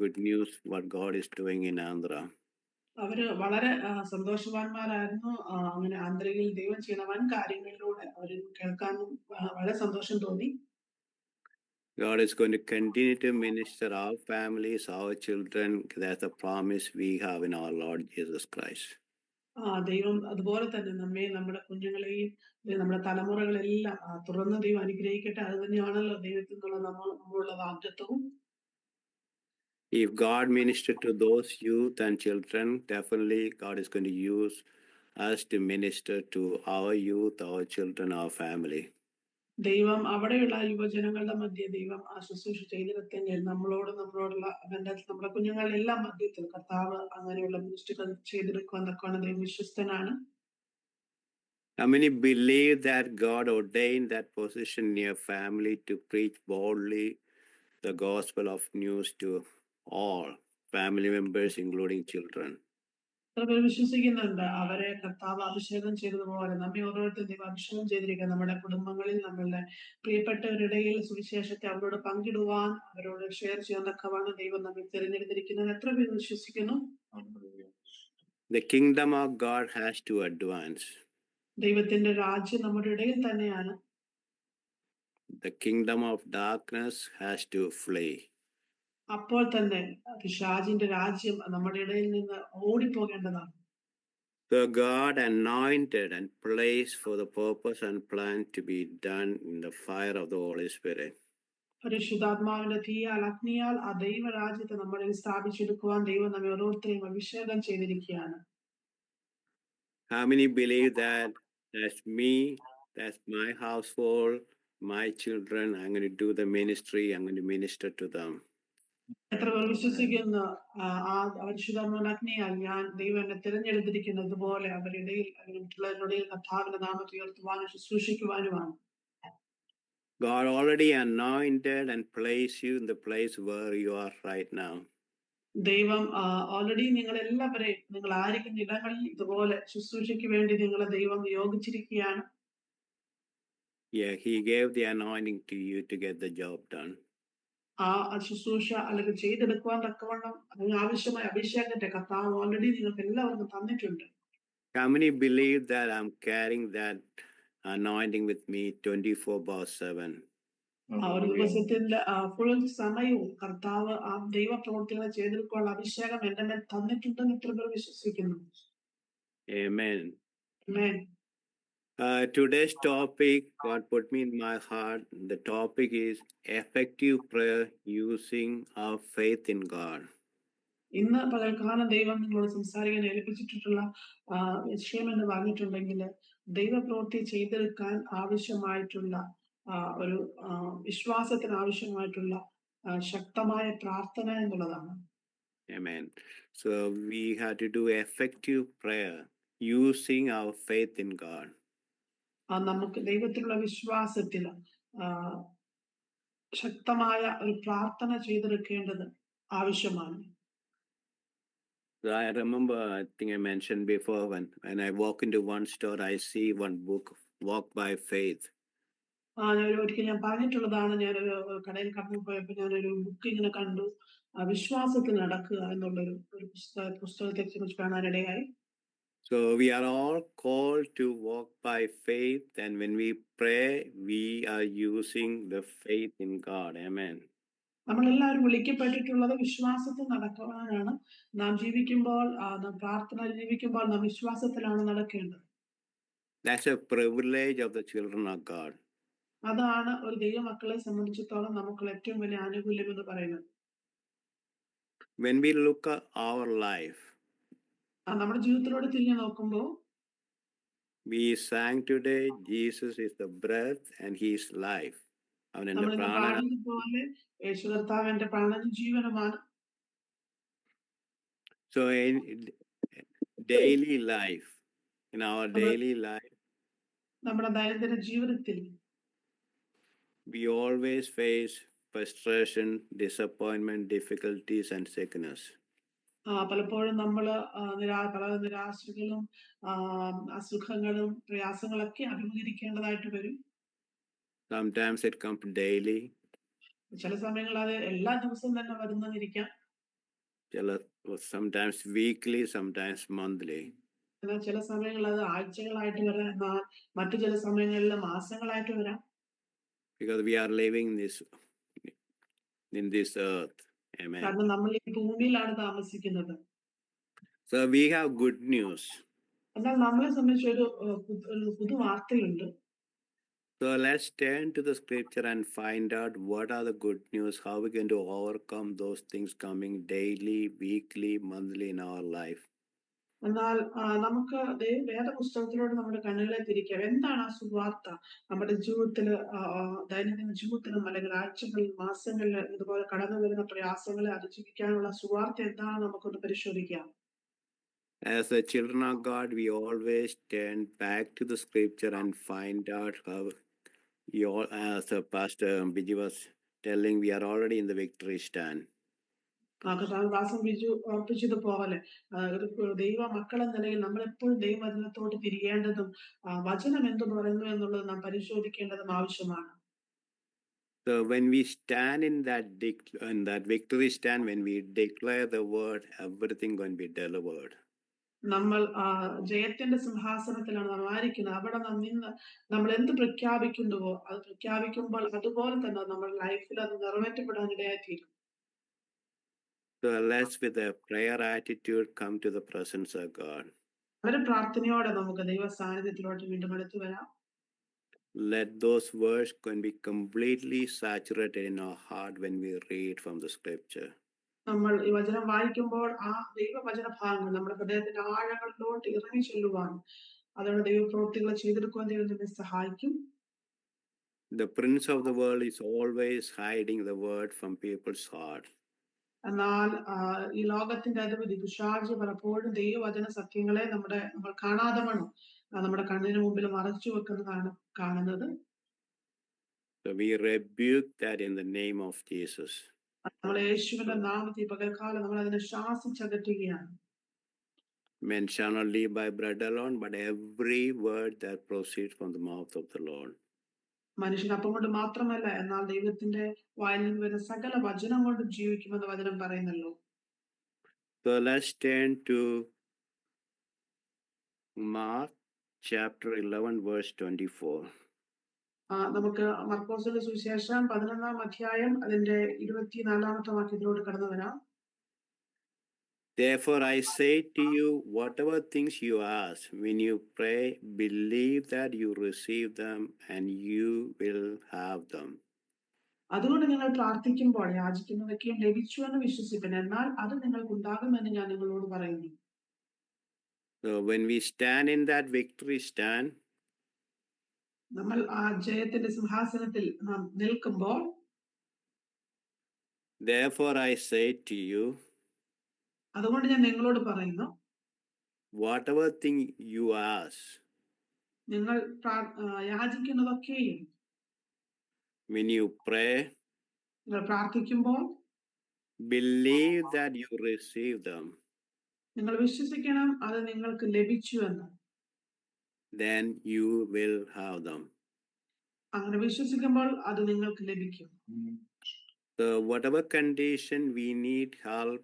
good news what God is doing in Andhra. അവര് വളരെ സന്തോഷവാന്മാരായിരുന്നു. അങ്ങനെ ആന്ധ്രയിൽ ദൈവം ചെയ്യുന്ന വൻ കാര്യങ്ങളിലൂടെ അവര് കേൾക്കാനും വളരെ സന്തോഷം തോന്നി. God is going to continue to minister our families, our children. That's a promise we have in our Lord Jesus Christ. ദൈവം അതുപോലെ തന്നെ നമ്മെ, നമ്മുടെ കുഞ്ഞുങ്ങളെയും നമ്മുടെ തലമുറകളെല്ലാം തുറന്ന് ദൈവം അനുഗ്രഹിക്കട്ടെ. അത് തന്നെയാണല്ലോ ദൈവത്തിൽ നിന്നുള്ള നമ്മളുള്ള വാഗ്ദത്തവും. If God ministered to those youth and children, definitely God is going to use us to minister to our youth, our children, our family. ദൈവം അവിടെയുള്ള യുവജനങ്ങളുടെ മധ്യ ദൈവം ശുശ്രൂഷ ചെയ്തിടത്തെങ്കിൽ നമ്മളുള്ള നമ്മുടെ കുഞ്ഞുങ്ങളുടെ എല്ലാം മധ്യത്തിൽ കർത്താവ് അങ്ങനെയുള്ള മിനിസ്റ്റുകൾ ചെയ്തെടുക്കുവാൻ തക്കവണ്ണം ദൈവം വിശ്വസ്തനാണ്. How many believe that God ordained that position in your family to preach boldly the gospel of news to all family members, including children? വിശ്വസിക്കുന്നുണ്ട് അവരെ കർത്താവ് അഭിഷേകം ചെയ്തതുപോലെ നമ്മെ ഓരോരുത്തരും ദൈവം അഭിഷേകം ചെയ്തിരിക്കുക. നമ്മുടെ കുടുംബങ്ങളിൽ നമ്മളുടെ പ്രിയപ്പെട്ടവരുടെയിൽ സുവിശേഷത്തെ അവരോട് പങ്കിടുവാൻ, അവരോട് ഷെയർ ചെയ്യാൻ തക്കവാണ് ദൈവം നമ്മെ തിരഞ്ഞെടുത്തിരിക്കുന്നത്. എത്ര പേര് വിശ്വസിക്കുന്നു? The kingdom of God has to advance. ദൈവത്തിന്റെ രാജ്യം നമ്മുടെ ഇടയിൽ തന്നെയാണ്. The kingdom of darkness has to flee. അപ്പോൾ തന്നെ പിശാചിന്റെ രാജ്യം നമ്മുടെ ഇടയിൽ നിന്ന് ഓടിപ്പോകേണ്ടതാണ്. So God anointed and placed for the purpose and plan to be done in the fire of the Holy Spirit. പരിശുദ്ധാത്മാവിന്റെ തീയാൽ അഗ്നിയാൽ ആ ദൈവരാജ്യത്തെ നമ്മളിൽ സ്ഥാപിച്ചെടുക്കുവാൻ ദൈവം നമ്മെ ഓരോരുത്തരെയും അഭിഷേകം ചെയ്തിരിക്കുകയാണ്. How many believe that that's me, that's my household, my children, I'm going to do the ministry, I'm going to minister to them? എത്ര പേർ വിശ്വസിക്കുന്ന പരിശുദ്ധാത്മാവിന്റെ അഗ്നിയാൽ ഞാൻ ദൈവം എന്നെ തിരഞ്ഞെടുത്തിരിക്കുന്നത് പോലെ അവരുടെ മറ്റുള്ളവരുടെ കർത്താവിന്റെ നാമത്തെ ഉയർത്തുവാനും ശുശ്രൂഷിക്കുവാനുമാണ്. God already anointed and placed you in the place where you are right now. ദൈവം ഓൾറെഡി നിങ്ങളെല്ലാവരെയും നിങ്ങൾ ആയിരിക്കുന്ന ഇടങ്ങളിൽ ഇതുപോലെ ശുശ്രൂഷയ്ക്ക് വേണ്ടി നിങ്ങളെ ദൈവം നിയോഗിച്ചിരിക്കുകയാണ്. Yeah, he gave the anointing to you to get the job done. ശുശ്രൂഷ അല്ലെങ്കിൽ ചെയ്തെടുക്കുവാൻ തക്കവണ്ണം അതിന് ആവശ്യമായ അഭിഷേകത്തെ കർത്താവ് ഓൾറെഡി നിങ്ങൾക്ക് എല്ലാവർക്കും തന്നിട്ടുണ്ട്. How many believe that I'm carrying that anointing with me 24/7? ഒരു ദിവസത്തിന്റെ ഫുൾ സമയവും കർത്താവ് ആ ദൈവ പ്രവർത്തികളെ ചെയ്തെടുക്കാനുള്ള അഭിഷേകം എന്റെ മേൽ തന്നിട്ടുണ്ടെന്ന് ഇത്ര പേർ വിശ്വസിക്കുന്നു. Amen. Amen. Today's topic, God put me in my heart. The topic is effective prayer using our faith in God. ഇന്ന് പകൽക്കാലം ദൈവം നിങ്ങളോട് സംസാരിക്കാൻ ഏൽപ്പിച്ചിട്ടുള്ള വിഷയം എന്ന് പറഞ്ഞിട്ടുണ്ടെങ്കിൽ ദൈവപ്രവൃത്തി ചെയ്തെടുക്കാൻ ആവശ്യമായിട്ടുള്ള ഒരു വിശ്വാസത്തിന് ആവശ്യമായിട്ടുള്ള ശക്തമായ പ്രാർത്ഥന എന്നുള്ളതാണ്. Amen. So we have to do effective prayer using our faith in God. നമുക്ക് ദൈവത്തിലുള്ള വിശ്വാസത്തിൽ ശക്തമായ ഒരു പ്രാർത്ഥന ചെയ്തെടുക്കേണ്ടത് ആവശ്യമാണ്. I remember, I think I mentioned before, when I walk into one store, I see one book, Walk by Faith. ഒരിക്കൽ ഞാൻ പറഞ്ഞിട്ടുള്ളതാണ്, ഞാനൊരു കടയിൽ കടന്നു പോയപ്പോൾ ഞാനൊരു ബുക്ക് ഇങ്ങനെ കണ്ടു, വിശ്വാസത്തിൽ നടക്കുക എന്നുള്ളൊരു പുസ്തകത്തെ കുറിച്ച് കാണാനിടയായി. So we are all called to walk by faith, and when we pray, we are using the faith in God. Amen. നമ്മളെല്ലാവരും വിളിക്കപ്പെട്ടിട്ടുള്ളത് വിശ്വാസത്തിൽ നടക്കുവാനാണ്. നാം ജീവിക്കുമ്പോൾ, നാം പ്രാർത്ഥന ജീവിക്കുമ്പോൾ നാം വിശ്വാസത്തിലാണ് നടക്കേണ്ടത്. That's a privilege of the children of God. അതാണ് ഒരു ദൈവമക്കളെ സംബന്ധിച്ചിടത്തോളം നമുക്ക് ഏറ്റവും വലിയ ആനുകൂല്യം എന്ന് പറയുന്നത്. When we look at our life, നമ്മുടെ ജീവിതത്തിലൂടെ തിരിഞ്ഞു നോക്കുമ്പോൾ, we sang today, Jesus is the breath and he is life. പോലെ യേശു കർത്താവ് എന്റെ പ്രാണനും ജീവനുമാണ്. So in daily life, in our daily life, നമ്മുടെ ദൈനംദിന ജീവിതത്തിൽ we always face frustration, disappointment, difficulties and sickness. പലപ്പോഴും നമ്മൾ പല നിരാശകളും അസുഖങ്ങളും പ്രയാസങ്ങളൊക്കെ അഭിമുഖീകരിക്കേണ്ടതായിട്ട് വരും. Sometimes it comes daily. ചില സമയങ്ങളിൽ അത് എല്ലാ ദിവസവും തന്നെ വരുന്നതിരിക്കാം. sometimes weekly, sometimes monthly. എന്നാൽ ചില സമയങ്ങളിൽ അത് ആഴ്ചകളായിട്ട് വരാം, എന്നാൽ മറ്റു ചില സമയങ്ങളിൽ മാസങ്ങളായിട്ട് വരാം. Because we are living in this earth. Amen. കാരണം നമ്മൾ ഈ ഭൂമിയിലാണ് താമസിക്കുന്നത്. So we have good news. എന്നാൽ നമ്മളെ സംബന്ധിച്ച് ഒരു പുതു വാർത്തയുണ്ട്. So let's turn to the scripture and find out what are the good news, how we can to overcome those things coming daily, weekly, monthly in our life. എന്നാൽ നമുക്ക് വേദപുസ്തകത്തിലൂടെ നമ്മുടെ കണ്ണുകളെ തിരിക്കാം. എന്താണ് ആ സുവാർത്ത നമ്മുടെ ജീവിതത്തില്, ദൈനംദിന ജീവിതത്തിലും അല്ലെങ്കിൽ ആഴ്ചകളിൽ, മാസങ്ങളിൽ ഇതുപോലെ കടന്നു വരുന്ന പ്രയാസങ്ങളെ അതിജീവിക്കാനുള്ള സുവാർത്ത എന്താണെന്ന് നമുക്കൊന്ന് പരിശോധിക്കാം. As the children of God, we always turn back to the scripture and find out how as Pastor Biji was telling, we are already in the victory stand. ദാസൻ ബിജു ഓർപ്പിച്ചതുപോലെ ദൈവ മക്കളെന്ന നിലയിൽ നമ്മൾ എപ്പോഴും ദൈവവചനത്തോട് തിരിയേണ്ടതും വചനം എന്ത് പറയുന്നു എന്നുള്ളത് നാം പരിശോധിക്കേണ്ടതും ആവശ്യമാണ്. So when we stand in that victory stand, when we declare the word, everything going to be delivered. നമ്മൾ ജയത്തിന്റെ സിംഹാസനത്തിലാണ് നാം ആയിരിക്കുന്നത്. അവിടെ നാം നിന്ന് നമ്മൾ എന്ത് പ്രഖ്യാപിക്കുന്നുവോ അത് പ്രഖ്യാപിക്കുമ്പോൾ അതുപോലെ തന്നെ നമ്മുടെ ലൈഫിൽ അത് നിറവേറ്റപ്പെടാൻ ഇടയായിത്തീരും. So let's with a prayer attitude come to the presence of God. ഒരു പ്രാർത്ഥനയോടെ നമുക്ക് ദൈവ സാന്നിധ്യത്തിലോട്ട് വീണ്ടും അടുത്തു വരാം. Let those words can be completely saturated in our heart when we read from the scripture. നമ്മൾ ഈ വചനം വായിക്കുമ്പോൾ ആ ദൈവവചന ഭാഗങ്ങൾ നമ്മുടെ ഹൃദയത്തിന്റെ ആഴങ്ങളിലോട്ട് ഇറങ്ങി ചെല്ലുവാൻ, അതുകൊണ്ട് ദൈവപ്രവൃത്തികൾ ചെയ്തെടുക്കുവാൻ ദൈവം നമ്മെ സഹായിക്കും. The prince of the world is always hiding the word from people's heart. എന്നാൽ ഈ ലോകത്തിന്റെ അധിപതി പിശാച് പലപ്പോഴും ദൈവവചന സത്യങ്ങളെ നമ്മൾ കാണാതെ വേണം നമ്മുടെ കണ്ണിന് മുമ്പിൽ മറച്ചു വെക്കുന്നതാണ് കാണുന്നത്. So we rebuke that in the name of Jesus. നമ്മൾ യേശുവിന്റെ നാമത്തിൽ പകൽക്കാലം നമ്മൾ അതിനെ ശാസിച്ചകറ്റുകയാണ്. Men shall not live by bread alone, but every word that proceeds from the mouth of the Lord. മനുഷ്യൻ അപ്പം കൊണ്ട് മാത്രമല്ല, എന്നാൽ ദൈവത്തിന്റെ വായിൽ നിന്ന് വരുന്ന സകല വചനം കൊണ്ട് ജീവിക്കുമെന്ന് വചനം പറയുന്നല്ലോ. So let's turn to Mark chapter 11 verse 24. നമുക്ക് മർക്കോസിന്റെ സുവിശേഷം 11-ാം അധ്യായം അതിന്റെ 24-ാമത്തെ വാക്യത്തിലോട്ട് കടന്നു വരാം. Therefore I say to you, whatever things you ask when you pray, believe that you receive them and you will have them. അതുകൊണ്ട് നിങ്ങൾ പ്രാർത്ഥിക്കുമ്പോൾ യാചിക്കുന്നതൊക്കെയും ലഭിച്ചു എന്ന് വിശ്വസിപ്പിൻ, എന്നാൽ അത് നിങ്ങൾക്ക് ഉണ്ടാകുമെന്ന് ഞാൻ നിങ്ങളോട് പറയുന്നു. So when we stand in that victory stand, നമ്മൾ ആ ജയത്തിന്റെ സിംഹാസനത്തിൽ നാം നിൽക്കുമ്പോൾ, therefore I say to you, അതുകൊണ്ട് ഞാൻ നിങ്ങളോട് പറയുന്നു, whatever thing you ask, നിങ്ങൾ യാചിക്കുന്നതൊക്കെയും, when you pray, നിങ്ങൾ പ്രാർത്ഥിക്കുമ്പോൾ, believe that you receive them, നിങ്ങൾ വിശ്വസിക്കണം അത് നിങ്ങൾക്ക് ലഭിച്ചു എന്ന്, then you will have them. അങ്ങനെ വിശ്വസിക്കുമ്പോൾ അത് നിങ്ങൾക്ക് ലഭിക്കും. So whatever condition we need help,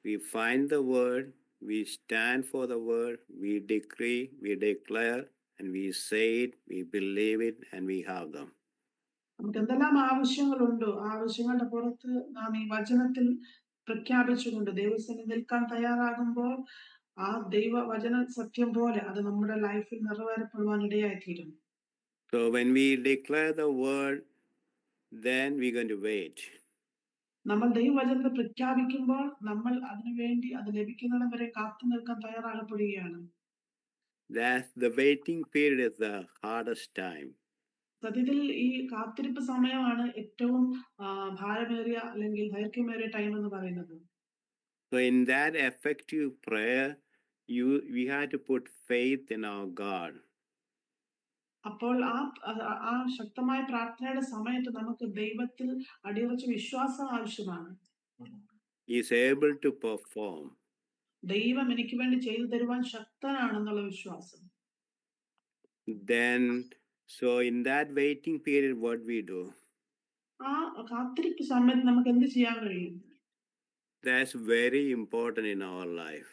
we find the word, we stand for the word, we decree, we declare, and we say it, we believe it, and we have them. നമുക്ക് എന്തെല്ലാം ആവശ്യങ്ങളുണ്ടോ ആവശ്യങ്ങളുടെ പുറത്ത് നാം ഈ വചനത്തിൽ പ്രഖ്യാപിച്ചുകൊണ്ട് ദൈവസന്നിധിയിൽ നിൽക്കാൻ തയ്യാറാകുമ്പോൾ ആ ദൈവവചന സത്യം പോലെ അത് നമ്മുടെ ലൈഫിൽ നിറവേറപ്പെടുവാൻ ഇടയായിത്തീരും. So when we declare the word, then we're going to wait. നമ്മൾ ദൈവവചനത്തെ പ്രഖ്യാപിക്കുമ്പോൾ നമ്മൾ അതിനുവേണ്ടി അത് ലഭിക്കുന്നിടം വരെ കാത്തു നിൽക്കാൻ തയ്യാറാകപ്പെടുകയാണ്. That the waiting period is the hardest time. സത്യത്തിൽ ഈ കാത്തിരിപ്പ് സമയമാണ് ഏറ്റവും ഭാരമേറിയ അല്ലെങ്കിൽ ദൈർഘ്യമേറിയ ടൈം എന്ന് പറയുന്നത്. So in that effective prayer, we have to put faith in our God. അപ്പോൾ ആ ശക്തമായ പ്രാർത്ഥനയുടെ സമയത്ത് നമുക്ക് ദൈവത്തിൽ അടിയുറച്ച വിശ്വാസം ആവശ്യമാണ്. He is able to perform. ദൈവം എനിക്ക് വേണ്ടി ചെയ്തു തരുവാൻ ശക്തനാണെന്നുള്ള വിശ്വാസം. Then, so in that waiting period, what we do? ആ കാത്തിരിപ്പ് സമയത്ത് നമുക്ക് എന്ത് ചെയ്യാൻ കഴിയും? That's very important in our life.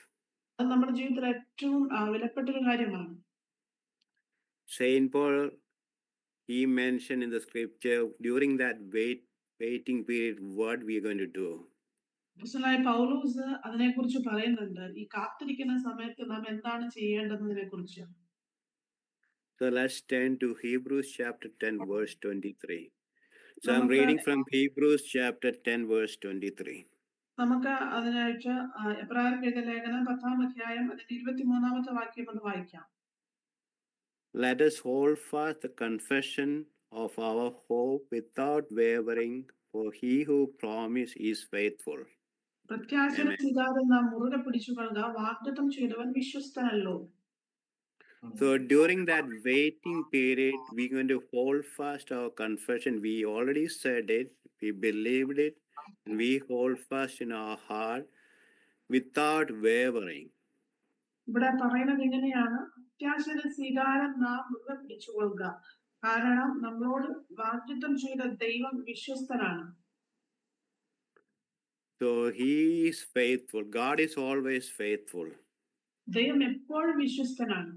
അത് നമ്മുടെ ജീവിതത്തിൽ ഏറ്റവും വിലപ്പെട്ടൊരു കാര്യമാണ്. Saint Paul, he mentioned in the scripture during that waiting period what we are going to do. അപ്പോസ്തലനായ പൗലോസ് അതിനെക്കുറിച്ച് പറയുന്നുണ്ട്. ഈ കാത്തിരിക്കുന്ന സമയത്ത് നാം എന്താണ് ചെയ്യേണ്ടതിനെ കുറിച്ച്. So let's turn to Hebrews chapter 10 verse 23. So I'm നമുക്ക് reading from Hebrews chapter 10 verse 23. നമുക്ക് അതിനായിട്ട് എബ്രായർക്ക് എഴുതിയ ലേഖനം 10-ാം അധ്യായം അതിന്റെ 23-ാമത്തെ വാക്യം ഒന്ന് വായിക്കാം. Let us hold fast the confession of our hope without wavering, for he who promised is faithful. പ്രത്യാശയുടെ സ്വീകാരം നാം മുറുകെ പിടിച്ചുകൊള്ളുക, വാഗ്ദത്തം ചെയ്തവൻ വിശ്വസ്തനല്ലോ. So during that waiting period, we're going to hold fast our confession. We already said it, we believed it, and we hold fast in our heart without wavering. ഇവിടെ പറയുന്നത് ഇങ്ങനെയാണ്, പ്രത്യാശയുടെ സ്വീകാരം നാം മുറുകെ പിടിച്ചുകൊള്ളുക, കാരണം നമ്മളോട് വാഗ്ദത്തം ചെയ്ത ദൈവം വിശ്വസ്തനാണ്. So he is faithful. God is always faithful. ദൈവം എപ്പോഴും വിശ്വസ്തനാണ്.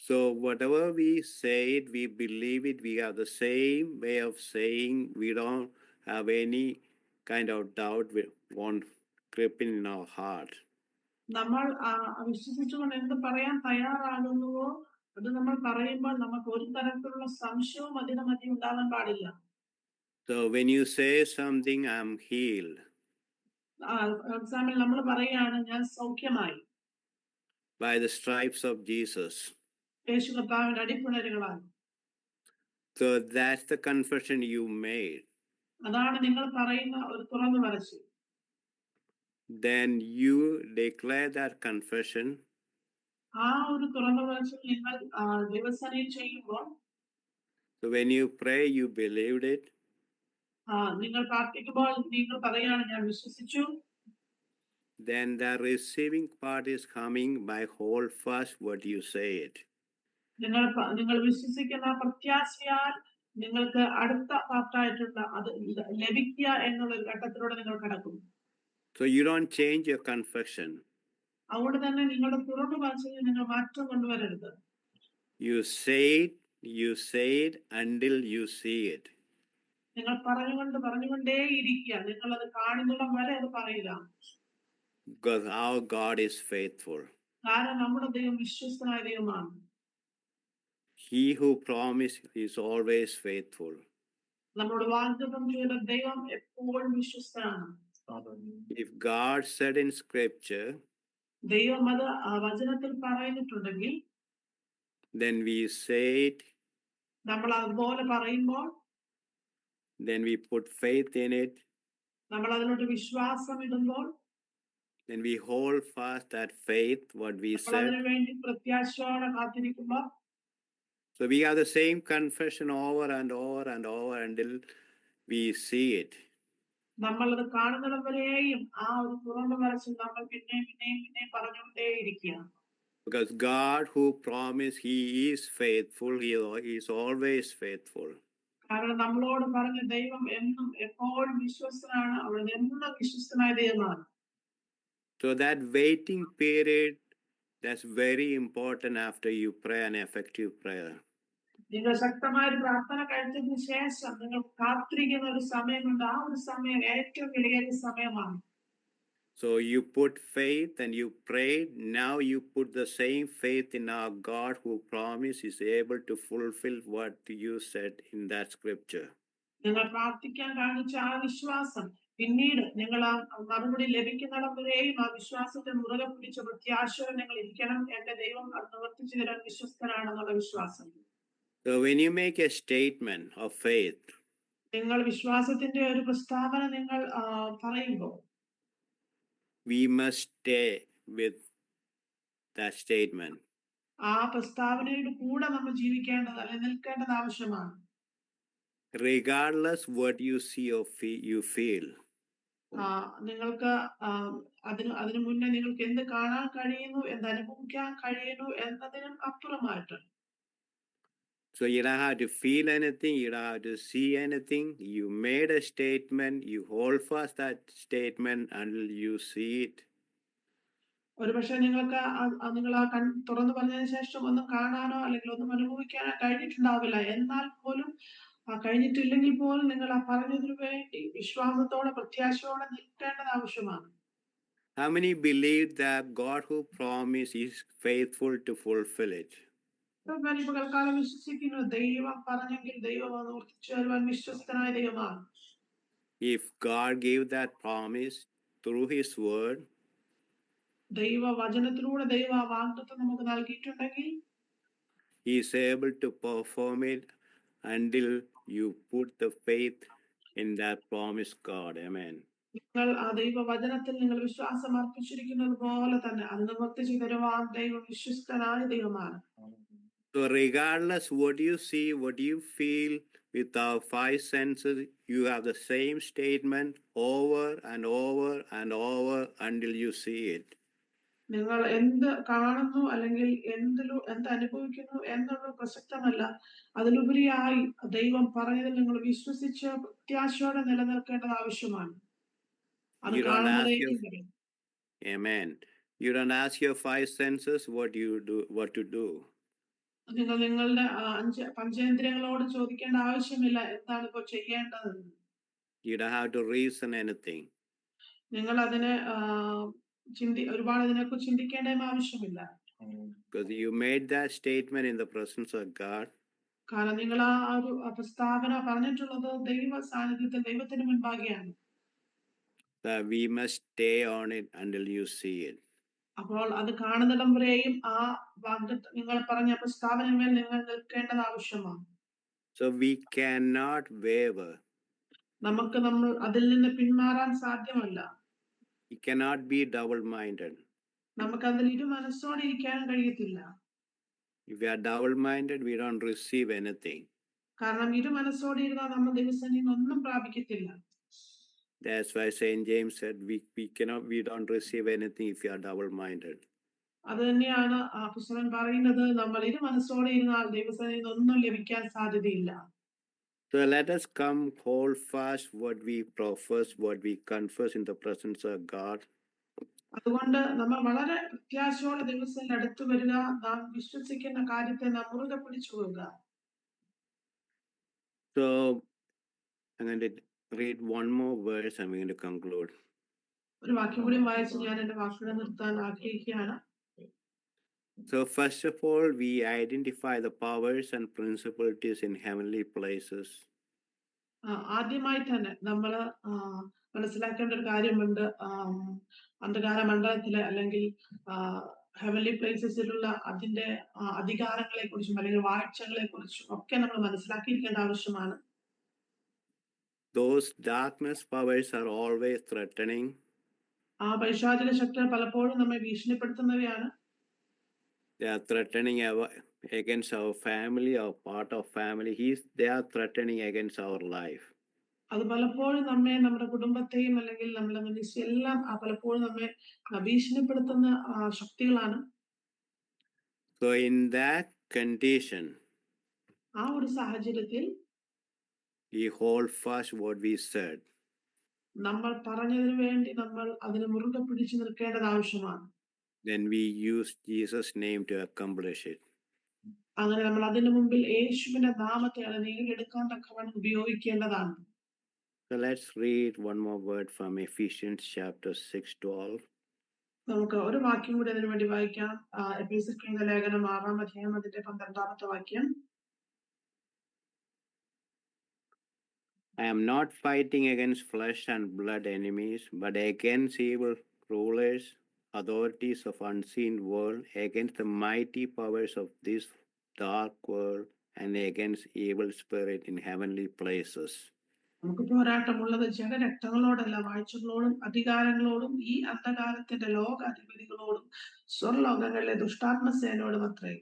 So whatever we say it, we believe it, we have the same way of saying, we don't have any kind of doubt, we won't creep in our heart. നമ്മൾ വിശ്വസിച്ചുകൊണ്ട് എന്ത് പറയാൻ തയ്യാറാകുന്നുവോ അത് നമ്മൾ പറയുമ്പോൾ നമുക്ക് ഒരു തരത്തിലുള്ള സംശയവും അതിനെ മധ്യ ഉണ്ടാകാൻ പാടില്ല. So when you say something, I'm healed. Example നമ്മൾ പറയുകയാണ്, ഞാൻ സൗഖ്യമായി by the stripes of Jesus. യേശു കർത്താവിന്റെ അടിപ്പിണരുകളാൽ. So that's the confession you made. അതാണ് നിങ്ങൾ പറയുന്ന ഒരു തുറന്നു പറച്ചിൽ. Then you declare that confession. ആ ഒരു തുറന്നു പറച്ചിൽ നിങ്ങൾ ദിവസേന ചെയ്യുമ്പോൾ, so when you pray, you believed it. നിങ്ങൾ പ്രാർത്ഥിക്കുമ്പോൾ നിങ്ങൾ പറയുകയാണ്, ഞാൻ വിശ്വസിച്ചു. Then the receiving part is coming by hold fast what you say it. നിങ്ങൾ വിശ്വസിക്കുന്ന പ്രത്യാശയാൽ നിങ്ങൾക്ക് അടുത്ത പാർട്ടായിട്ടുള്ള അത് ലഭിക്കുക എന്നുള്ള ഒരു ഘട്ടത്തിലൂടെ നിങ്ങൾ കടക്കും. So you don't change your confession. അതുകൊണ്ട് തന്നെ നിങ്ങളുടെ തുറന്നു പറച്ചിൽ നിങ്ങൾ മാറ്റം കൊണ്ടുവരരുത്. You say it until you see it. നിങ്ങൾ പറഞ്ഞുകൊണ്ടേ ഇരിക്കുക, നിങ്ങൾ അത് കാണുന്നിടം വരെ അത് പറയുക. Because our God is faithful. കാരണം നമ്മുടെ ദൈവം വിശ്വസ്തനായ ദൈവമാണ്. He who promised is always faithful. നമ്മളോട് വാഗ്ദത്തം ചെയ്ത ദൈവം എപ്പോഴും വിശ്വസ്തനാണ്. If God said in scripture, ദൈവം അത് വചനത്തിൽ പറയുന്നിട്ടുണ്ടെങ്കിൽ, then we say it. നമ്മൾ അതുപോലെ പറയുമ്പോൾ, then we put faith in it. നമ്മൾ അതിനോട് വിശ്വാസം ഇടുമ്പോൾ, then we hold fast that faith what we said. അതിനു വേണ്ടി പ്രത്യാശയോടെ കാത്തിരിക്കുമ്പോൾ, so we have the same confession over and over and over until we see it. നമ്മൾ അത് കാണുന്നിടം വരെയും ആ ഒരു തുറന്നു പറച്ചിൽ നമ്മൾ പിന്നെയും പറഞ്ഞുകൊണ്ടേയിരിക്കുക. because God who promised, he is faithful. He is always faithful. കാരണം നമ്മളോട് പറഞ്ഞ ദൈവം എന്നും എപ്പോഴും വിശ്വസ്തനാണ്. അവിടെ എന്നും വിശ്വസ്തനായ ദൈവമാണ്. so that waiting period, that's very important after you pray an effective prayer. നിങ്ങൾ ശക്തമായ ഒരു പ്രാർത്ഥന കഴിച്ചതിന് ശേഷം നിങ്ങൾ കാത്തിരിക്കുന്ന ഒരു സമയമുണ്ട്. ആ ഒരു സമയം ഏറ്റവും വിലയേറിയ സമയമാണ്. so you put faith and you prayed. Now you put the same faith in our God who promised is able to fulfill what you said in that scripture. നിങ്ങൾ പ്രാർത്ഥിക്കാൻ കാണിച്ച ആ വിശ്വാസം പിന്നീട് നിങ്ങൾ ആ മറുപടി ലഭിക്കുന്നിടം വരെയും ആ വിശ്വാസത്തെ മുറുകെ പിടിച്ച പ്രത്യാശയോടെ നിങ്ങൾ ഇരിക്കണം. എന്റെ ദൈവം അത് നിവർത്തിച്ചു തരാൻ വിശ്വസ്തനാണെന്നുള്ള വിശ്വാസം. so when you make a statement of faith, നിങ്ങൾ വിശ്വാസത്തിന്റെ ഒരു പ്രസ്താവന നിങ്ങൾ പറയുമ്പോൾ, we must stay with that statement. ആ പ്രസ്താവനയുടെ കൂടെ നമ്മൾ ജീവിക്കേണ്ടത് അല്ലെങ്കിൽ നിൽക്കേണ്ടത് ആവശ്യമാണ്. regardless what you see or you feel. നിങ്ങൾക്ക് അതിനു മുന്നേ നിങ്ങൾക്ക് എന്ത് കാണാൻ കഴിയുന്നു, എന്ത് അനുഭവിക്കാൻ കഴിയുന്നു എന്നതിനും അപ്പുറമായിട്ട്. So you don't have to feel anything, you don't have to see anything. You made a statement, you hold fast that statement until you see it. ഒരുപക്ഷെ നിങ്ങൾക്ക് നിങ്ങൾ ആ തുറന്നു പറഞ്ഞതിന് ശേഷം ഒന്നും കാണാനോ അല്ലെങ്കിൽ ഒന്നും അനുഭവിക്കാനോ കഴിഞ്ഞിട്ടുണ്ടാവില്ല. എന്നാൽ പോലും കഴിഞ്ഞിട്ടില്ലെങ്കിൽ പോലും നിങ്ങൾ ആ പറഞ്ഞതിനു വേണ്ടി വിശ്വാസത്തോടെ പ്രത്യാശയോടെ നിൽക്കേണ്ടത് ആവശ്യമാണ്. How many believe that God who promised is faithful to fulfill it? ഞാൻ ഇപ്പോൾ തൽക്കാലം വിശ്വസിക്കുന്നു, ദൈവം പറഞ്ഞെങ്കിൽ ദൈവം അത് നിവർത്തിച്ചു തരുവാൻ വിശ്വസ്തനായ ദൈവമാണ്. If God gave that promise through His word, ദൈവ വചനത്തിലൂടെ ദൈവ ആ വാഗ്ദത്തം നമുക്ക് നൽകിയിട്ടുണ്ടെങ്കിൽ He is able to perform it until you put the faith in that promise, God. Amen. നിങ്ങൾ ആ ദൈവ വചനത്തിൽ നിങ്ങൾ വിശ്വാസം അർപ്പിച്ചിരിക്കുന്നത് പോലെ തന്നെ അത് നിവർത്തിച്ചു തരുവാൻ ദൈവം വിശ്വസ്തനായ ദൈവമാണ്. So regardless what you see, what you feel, with our five senses, you have the same statement over and over and over until you see it. നിങ്ങൾ എന്ത് കാണുന്നു അല്ലെങ്കിൽ എന്ത് അനുഭവിക്കുന്നു എന്നുള്ള പ്രസക്തമല്ല. അതിലുപരിയായി ദൈവം പറഞ്ഞതിൽ നിങ്ങൾ വിശ്വസിച്ച് പ്രത്യാശയോടെ നിലനിൽക്കേണ്ടത് ആവശ്യമാണ്. അത് കാണുന്നതേക്കും. Amen. You don't ask your five senses what to do. നിങ്ങൾ നിങ്ങളുടെ പഞ്ചേന്ദ്രിയങ്ങളോട് ചോദിക്കേണ്ട ആവശ്യമില്ല എന്താണ് ഇപ്പോൾ ചെയ്യേണ്ടതെന്ന്. You don't have to reason anything. നിങ്ങൾ അതിനെ ഒരുപാട് ഇതിനെക്കുറിച്ച് ചിന്തിക്കേണ്ട ആവശ്യമില്ല. Because you made that statement in the presence of God. കാരണം നിങ്ങൾ ആ ഒരു പ്രസ്താവന പറഞ്ഞിട്ടുള്ളത് ദൈവ സാന്നിധ്യത്തിൽ ദൈവത്തിന് മുൻപാകെയാണ്. That we must stay on it until you see it. അപ്പോൾ അത് കാണുന്നിടം വരെയും ആ വാഗ്ദത്തം നിങ്ങൾ പറഞ്ഞ പ്രസ്താവനമേൽ നിങ്ങൾ നിൽക്കേണ്ടത് ആവശ്യമാണ്. So we cannot waver. നമുക്ക് അതിൽ നിന്ന് പിന്മാറാൻ സാധ്യമല്ല. We cannot be double-minded. നമുക്ക് അതിൽ ഇരുമനസ്സോടെ ഇരിക്കാൻ കഴിയത്തില്ല. If we are double-minded, we don't receive anything. കാരണം ഇരുമനസ്സോടെ ഇരുന്നാൽ നമ്മൾ ദൈവസന്നിധിയിൽ ഒന്നും പ്രാപിക്കത്തില്ല. That's why Saint James said we don't receive anything if we are double-minded. അത് തന്നെയാണ് അപ്പോസ്തലൻ പറയുന്നത്, നമ്മൾ ഇരുമനസ്സോടെ ഇരുന്നാൽ ദൈവസന്നിധിയിൽ ഒന്നും ലഭിക്കാൻ സാധ്യതയില്ല. So let us come hold fast what we profess, what we confess in the presence of God. അതുകൊണ്ട് നമ്മൾ വളരെ പ്രത്യാശയോടെ ദൈവസന്നിധിയിൽ അടുത്തു വരിക, നാം വിശ്വസിക്കുന്ന കാര്യത്തെ നാം മുറുകെ പിടിച്ചുകൊള്ളുക. So I'm going to read one more verse and we're going to conclude. ഒരു വാക്യം കൂടി വായിച്ച് ഞാൻ എൻ്റെ വാക്കുകളെ നിർത്താൻ ആഗ്രഹിക്കുകയാണ്. So first of all, we identify the powers and principalities in heavenly places. ആദ്യമായി തന്നെ നമ്മൾ മനസ്സിലാക്കേണ്ട ഒരു കാര്യമുണ്ട്. അന്ധകാര മണ്ഡലത്തിലെ അല്ലെങ്കിൽ ഹെവൻലി പ്ലേസസിലുള്ള അതിന്റെ അധികാരങ്ങളെ കുറിച്ചും അല്ലെങ്കിൽ വാഴ്ചകളെ കുറിച്ചും ഒക്കെ നമ്മൾ മനസ്സിലാക്കിയിരിക്കേണ്ട ആവശ്യമാണ്. Those darkness powers are always threatening. ആ പൈശാചിക ശക്തികൾ പലപ്പോഴും നമ്മെ ഭീഷണിപ്പെടുത്തുന്നവയാണ്. They are threatening against our family, our part of family. They are threatening against our life. അത് പലപ്പോഴും നമ്മെ നമ്മുടെ കുടുംബത്തെയും അല്ലെങ്കിൽ നമ്മുടെ മനുഷ്യ എല്ലാം പലപ്പോഴും നമ്മെ ഭീഷണിപ്പെടുത്തുന്ന ശക്തികളാണ്. So in that condition, ആ ഒരു സാഹചര്യത്തിൽ we hold fast what we said. നമ്മൾ പറഞ്ഞതിനു വേണ്ടി നമ്മൾ അതിനെ മുറുകെ പിടിച്ചു നിൽക്കേണ്ടത് ആവശ്യമാണ്. Then we use Jesus' name to accomplish it. അങ്ങനെ നമ്മൾ അതിനു മുമ്പിൽ യേശുവിന്റെ നാമത്തെ അത് നേടിയെടുക്കാൻ തക്കവണ്ണം ഉപയോഗിക്കേണ്ടതാണ്. So let's read one more word from Ephesians chapter 6:12. നമുക്ക് ഒരു വാക്യം കൂടി അതിനു വേണ്ടി വായിക്കാം. എഫേസ്യർക്കെഴുതിയ ലേഖനം 6-ാം അധ്യായം അതിന്റെ 12-ാമത്തെ വാക്യം. I am not fighting against flesh and blood enemies, but against evil rulers, authorities of unseen world, against the mighty powers of this dark world, and against evil spirit in heavenly places. നമുക്ക് പോരാട്ടമുള്ളത് ജഡരക്തങ്ങളോടല്ല, വാഴ്ചകളോടും അധികാരങ്ങളോടും ഈ അന്ധകാരത്തിന്റെ ലോക അധിപതികളോടും സ്വർലോകങ്ങളിലെ ദുഷ്ടാത്മസേനയോടും അത്രേ.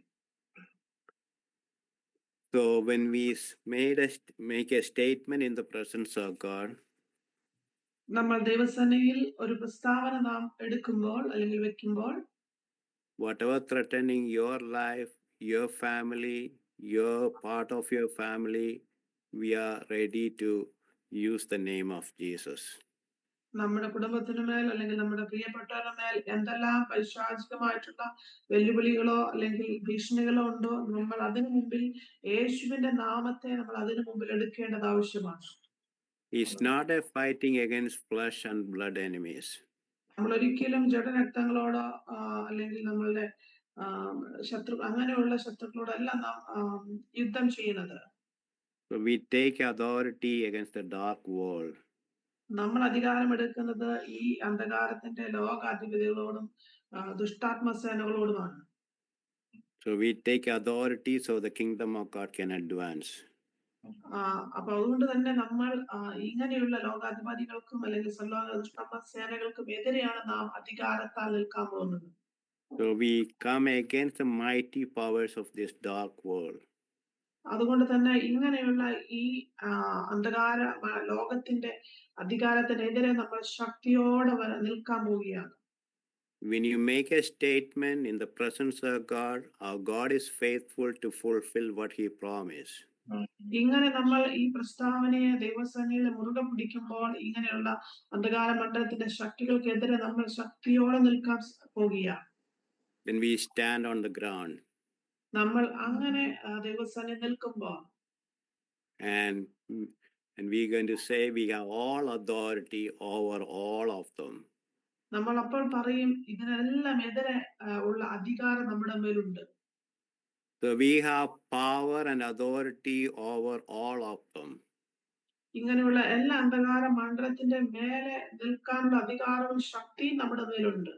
So when we make a statement in the presence of God, നമ്മൾ ദൈവസന്നിധിയിൽ ഒരു പ്രസ്താവന നാം എടുക്കുമ്പോൾ അല്ലെങ്കിൽ വെക്കുമ്പോൾ, whatever threatening your life, your family, your part of your family, we are ready to use the name of Jesus. നമ്മുടെ കുടുംബത്തിന് മേൽ അല്ലെങ്കിൽ നമ്മുടെ പ്രിയപ്പെട്ടവരുടെ മേൽ എന്തെല്ലാം പൈശാചികമായിട്ടുള്ള വെല്ലുവിളികളോ അല്ലെങ്കിൽ ഭീഷണികളോ ഉണ്ടോ, നമ്മൾ അതിനു മുമ്പിൽ യേശുവിന്റെ നാമത്തെ നമ്മൾ അതിനു മുമ്പിൽ എടുക്കേണ്ടത് ആവശ്യമാണ്. It's not a fighting against flesh and blood enemies. നമ്മൾ ഒരിക്കലും ജഡരക്തങ്ങളോടോ അല്ലെങ്കിൽ നമ്മളുടെ അങ്ങനെയുള്ള ശത്രുക്കളോടല്ല നാം യുദ്ധം ചെയ്യുന്നത്. So we take authority against the dark world. നമ്മൾ അധികാരം എടുക്കുന്നത് ഈ അന്ധകാരത്തിന്റെ ലോകാധിപതികളോടും ദുഷ്ടാത്മസേനകളോടുമാണ്. So we take authority so the kingdom of God can advance. അപ്പൊ അതുകൊണ്ട് തന്നെ നമ്മൾ ഇങ്ങനെയുള്ള ലോകാധിപതികൾക്കും അല്ലെങ്കിൽ ദുഷ്ടാത്മസേനകൾക്കും എതിരെയാണ് നാം അധികാരത്താൽ നിൽക്കാൻ പോകുന്നത്. So we come against the mighty powers of this dark world. അതുകൊണ്ട് തന്നെ ഇങ്ങനെയുള്ള ഈ അന്ധകാര ലോകത്തിന്റെ അധികാരത്തിനെതിരെ നമ്മൾ ശക്തിയോടെ നിൽക്കാൻ പോവുകയാണ്. When you make a statement in the presence of God, our God is faithful to fulfill what He promised. ഇങ്ങനെ നമ്മൾ ഈ പ്രസ്താവനയെ ദൈവസന്നിധിയിൽ മുറുകെ പിടിക്കുമ്പോൾ ഇങ്ങനെയുള്ള അന്ധകാര മണ്ഡലത്തിന്റെ ശക്തികൾക്കെതിരെ നമ്മൾ ശക്തിയോടെ നിൽക്കാൻ പോവുകയാണ്. Then we stand on the ground. നമ്മൾ അങ്ങനെ ദൈവസന്നിധിയിൽ നിൽക്കുമ്പോൾ and we're going to say we have all authority over all of them. നമ്മൾ അപ്പോൾ പറയും ഇതിനെല്ലാം എതിരെ ഉള്ള അധികാരം നമ്മുടെ മേലുണ്ട്. So we have power and authority over all of them. ഇങ്ങനെയുള്ള എല്ലാ അന്ധകാര മണ്ഡലത്തിന്റെ മേലെ നിൽക്കാനുള്ള അധികാരവും ശക്തിയും നമ്മുടെ മേലുണ്ട്.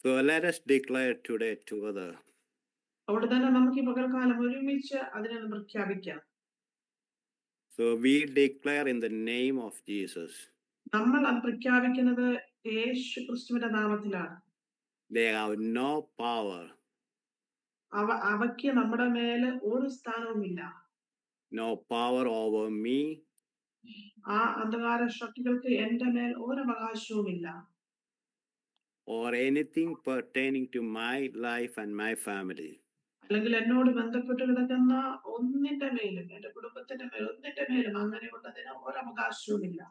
So let us declare today together. അവിടെ തന്നെ നമുക്ക് ഈ പകൽക്കാലം ഒരുമിച്ച് അതിനെ പ്രഖ്യാപിക്കാം. So we declare in the name of Jesus. നമ്മൾ അത് പ്രഖ്യാപിക്കുന്നത് യേശു ക്രിസ്തുവിന്റെ നാമത്തിലാണ്. They have no power. അവയ്ക്ക് നമ്മുടെ മേലെ ഒരു സ്ഥാനവുമില്ല. No power over me. ആ അന്ധകാര ശക്തികൾക്ക് എന്റെ മേൽ ഒരു അവകാശവുമില്ല. Or anything pertaining to my life and my family. അല്ലെങ്കിൽ എന്നോട് ബന്ധപ്പെട്ട് കിടക്കുന്ന ഒന്നിന്റെ മേലും എന്റെ കുടുംബത്തിന്റെ മേലും ഒന്നിന്റെ മേലും അങ്ങനെയുള്ളതിന് ഒരു അവകാശവുമില്ല.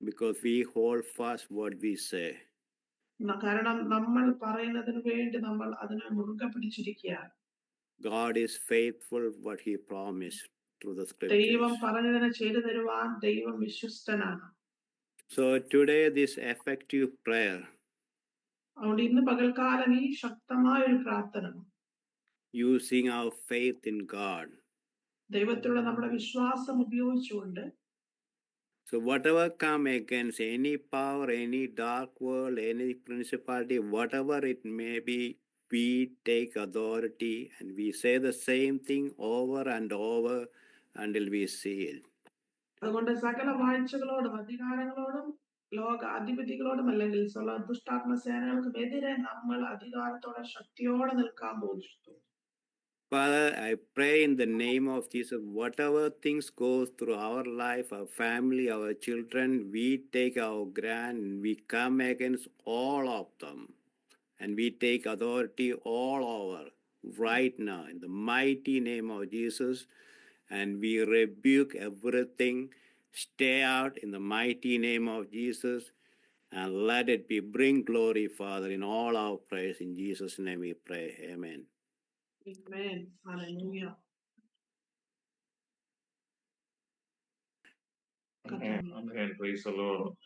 Because we hold fast what we say. കാരണം നമ്മൾ പറയുന്നതിന് വേണ്ടി നമ്മൾ അതിനെ മുറുകെ പിടിച്ചിരിക്കുകയാണ്. God is faithful what He promised through the scriptures. ദൈവം പറഞ്ഞതിനെ ചെയ്തു തരുവാൻ ദൈവം വിശ്വസ്തനാണ്. So today this effective prayer. അതുകൊണ്ട് ഇന്ന് പകൽക്കാലം ഈ ശക്തമായ ഒരു പ്രാർത്ഥന using our faith in God. ദൈവത്തിലുള്ള നമ്മുടെ വിശ്വാസം ഉപയോഗിച്ചുകൊണ്ട് So whatever come against any power, any dark world, any principality, whatever it may be, we take authority and we say the same thing over and over until we see it. അതുകൊണ്ട് സകല വാഴ്ചകളോടും അധികാരങ്ങളോടും ലോക അധിപതികളോടും അല്ലെങ്കിൽ ദുഷ്ടാത്മസേനകൾക്കും എതിരെ നമ്മൾ അധികാരത്തോടെ ശക്തിയോടെ നിൽക്കാൻ പോകുന്നു. Father, I pray in the name of Jesus, whatever things go through our life, our family, our children, we take our grant, we come against all of them, and we take authority all over right now in the mighty name of Jesus, and we rebuke everything. Stay out in the mighty name of Jesus, and let it be. Bring glory, Father, in all our prayers. In Jesus' name we pray. Amen. Amen. Hallelujah. Amen. Praise the Lord.